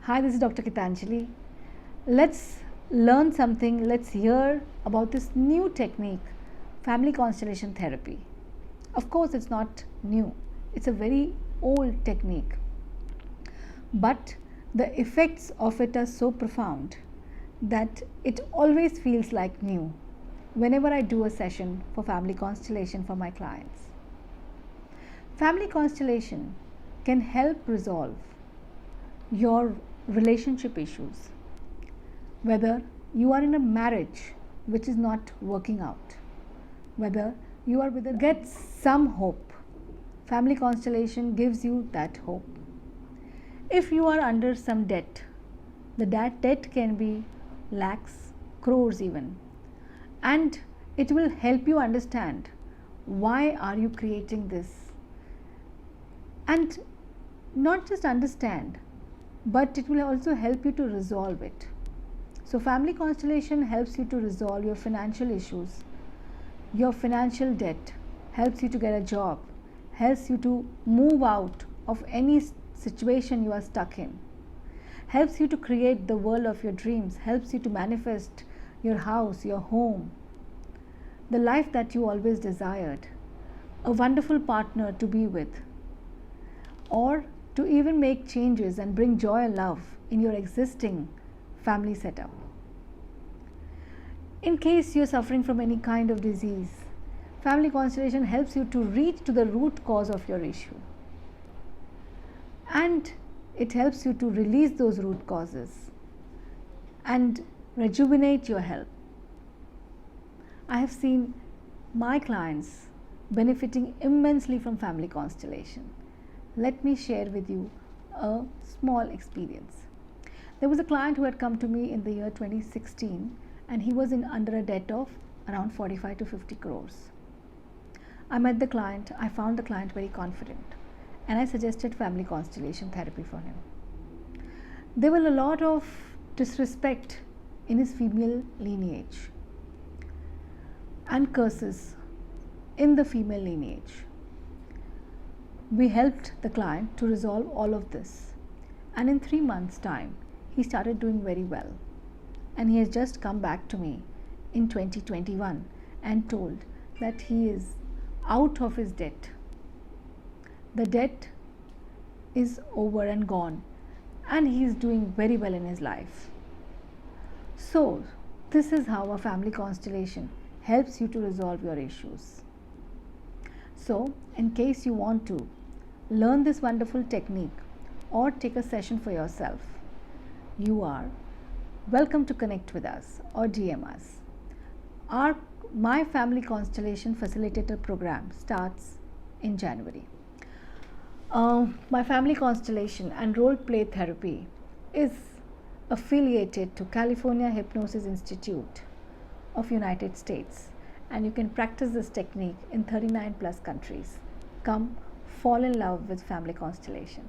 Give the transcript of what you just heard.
Hi, this is Dr. Gitanjali. Let's learn something. Let's hear about this new technique, family constellation therapy. Of course, it's not new, it's a very old technique. But the effects of it are so profound that it always feels like new whenever I do a session for family constellation for my clients. Family constellation can help resolve your relationship issues, whether you are in a marriage which is not working out, whether you are with a get some hope. Family constellation gives you that hope. If you are under some debt, the debt can be lakhs, crores even, and it will help you understand why are you creating this, and not just understand, but it will also help you to resolve it. So family constellation helps you to resolve your financial issues, your financial debt, helps you to get a job, helps you to move out of any situation you are stuck in, helps you to create the world of your dreams, helps you to manifest your house, your home, the life that you always desired, a wonderful partner to be with, or to even make changes and bring joy and love in your existing family setup. In case you're suffering from any kind of disease, family constellation helps you to reach to the root cause of your issue, and it helps you to release those root causes and rejuvenate your health. I have seen my clients benefiting immensely from family constellation. Let me share with you a small experience. There was a client who had come to me in the year 2016, and he was under a debt of around 45 to 50 crores. I met the client, I found the client very confident, and I suggested family constellation therapy for him. There was a lot of disrespect in his female lineage and curses in the female lineage. We helped the client to resolve all of this, and in 3 months' time, he started doing very well. And he has just come back to me in 2021 and told that he is out of his debt. The debt is over and gone, and he is doing very well in his life. So, this is how a family constellation helps you to resolve your issues. So, in case you want to learn this wonderful technique or take a session for yourself, you are welcome to connect with us or DM us. My family constellation facilitator program starts in January. My family constellation and role play therapy is affiliated to California Hypnosis Institute of United States, and you can practice this technique in 39 plus countries. Come fall in love with family constellation.